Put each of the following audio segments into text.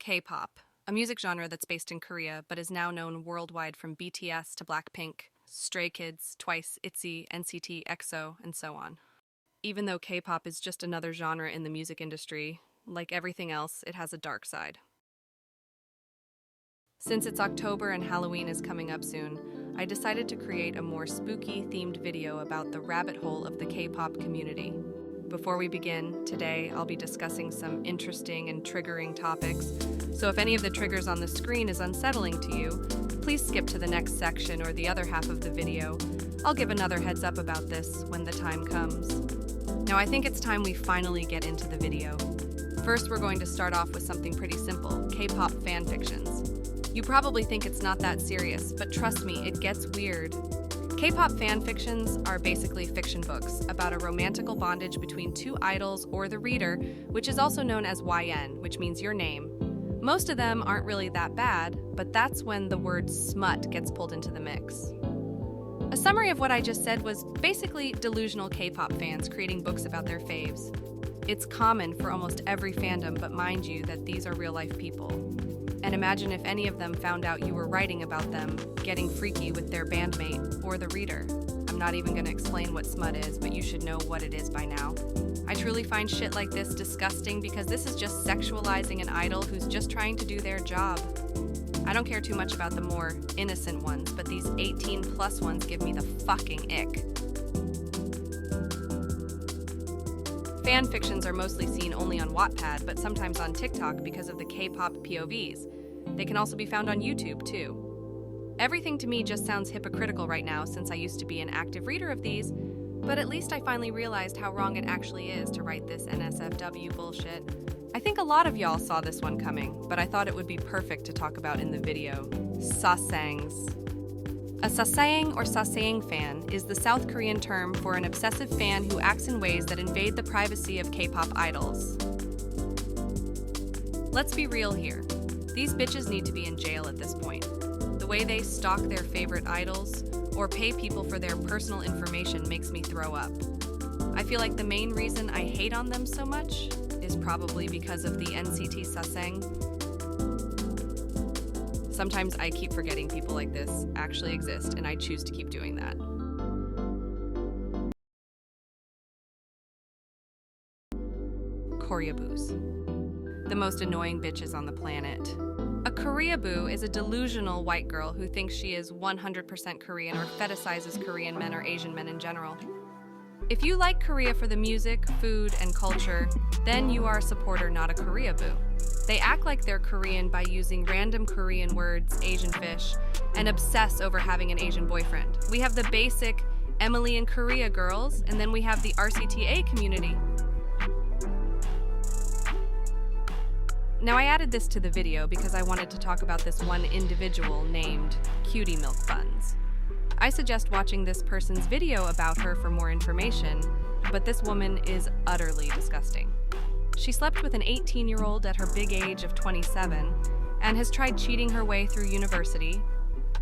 K-pop, a music genre that's based in Korea but is now known worldwide from BTS to Blackpink, Stray Kids, Twice, ITZY, NCT, EXO, and so on. Even though K-pop is just another genre in the music industry, like everything else, it has a dark side. Since it's October and Halloween is coming up soon, I decided to create a more spooky-themed video about the rabbit hole of the K-pop community. Before we begin, today I'll be discussing some interesting and triggering topics, so if any of the triggers on the screen is unsettling to you, please skip to the next section or the other half of the video. I'll give another heads up about this when the time comes. Now I think it's time we finally get into the video. First, we're going to start off with something pretty simple, K-pop fanfictions. You probably think it's not that serious, but trust me, it gets weird. K-pop fanfictions are basically fiction books about a romantical bondage between two idols or the reader, which is also known as YN, which means your name. Most of them aren't really that bad, but that's when the word smut gets pulled into the mix. A summary of what I just said was basically delusional K-pop fans creating books about their faves. It's common for almost every fandom, but mind you that these are real-life people. And imagine if any of them found out you were writing about them getting freaky with their bandmate or the reader. I'm not even going to explain what smut is, but you should know what it is by now. I truly find shit like this disgusting because this is just sexualizing an idol who's just trying to do their job. I don't care too much about the more innocent ones, but these 18+ ones give me the fucking ick. Fan fictions are mostly seen only on Wattpad, but sometimes on TikTok because of the K-pop POVs. They can also be found on YouTube, too. Everything to me just sounds hypocritical right now since I used to be an active reader of these, but at least I finally realized how wrong it actually is to write this NSFW bullshit. I think a lot of y'all saw this one coming, but I thought it would be perfect to talk about in the video. Sasaengs. A sasaeng or sasaeng fan is the South Korean term for an obsessive fan who acts in ways that invade the privacy of K-pop idols. Let's be real here. These bitches need to be in jail at this point. The way they stalk their favorite idols or pay people for their personal information makes me throw up. I feel like the main reason I hate on them so much is probably because of the NCT sasaeng. Sometimes I keep forgetting people like this actually exist, and I choose to keep doing that. Koreaboos. The most annoying bitches on the planet. A Koreaboo is a delusional white girl who thinks she is 100% Korean or fetishizes Korean men or Asian men in general. If you like Korea for the music, food, and culture, then you are a supporter, not a Koreaboo. They act like they're Korean by using random Korean words, Asian fish, and obsess over having an Asian boyfriend. We have the basic Emily in Korea girls, and then we have the RCTA community. Now I added this to the video because I wanted to talk about this one individual named Cutie Milk Buns. I suggest watching this person's video about her for more information, but this woman is utterly disgusting. She slept with an 18-year-old at her big age of 27 and has tried cheating her way through university.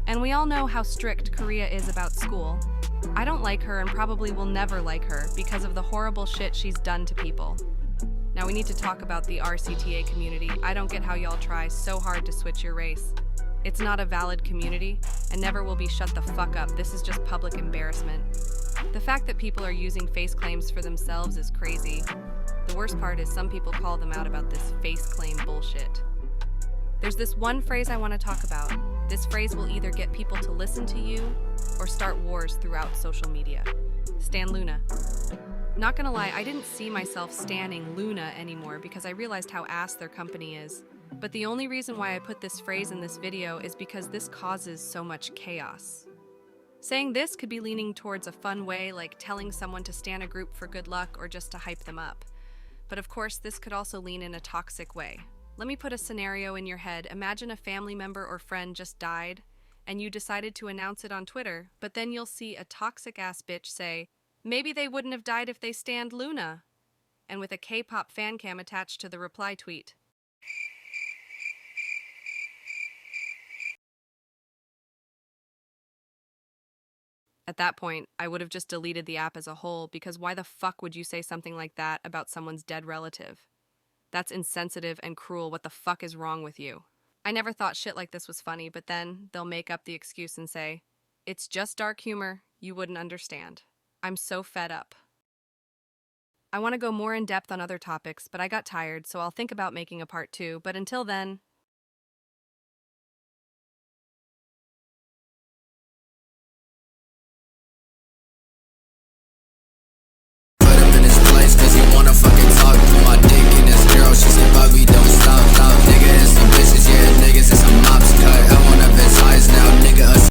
And we all know how strict Korea is about school. I don't like her and probably will never like her because of the horrible shit she's done to people. Now we need to talk about the RCTA community. I don't get how y'all try so hard to switch your race. It's not a valid community and never will be. Shut the fuck up. This is just public embarrassment. The fact that people are using face claims for themselves is crazy. The worst part is some people call them out about this face claim bullshit. There's this one phrase I want to talk about. This phrase will either get people to listen to you or start wars throughout social media. Stan Luna. Not gonna lie, I didn't see myself standing Luna anymore because I realized how ass their company is. But the only reason why I put this phrase in this video is because this causes so much chaos. Saying this could be leaning towards a fun way, like telling someone to stan a group for good luck or just to hype them up. But of course, this could also lean in a toxic way. Let me put a scenario in your head. Imagine a family member or friend just died, and you decided to announce it on Twitter, but then you'll see a toxic-ass bitch say, maybe they wouldn't have died if they stanned Luna, and with a K-pop fan cam attached to the reply tweet. At that point, I would have just deleted the app as a whole because why the fuck would you say something like that about someone's dead relative? That's insensitive and cruel. What the fuck is wrong with you? I never thought shit like this was funny, but then they'll make up the excuse and say, it's just dark humor. You wouldn't understand. I'm so fed up. I want to go more in depth on other topics, but I got tired, so I'll think about making a part 2. But until then,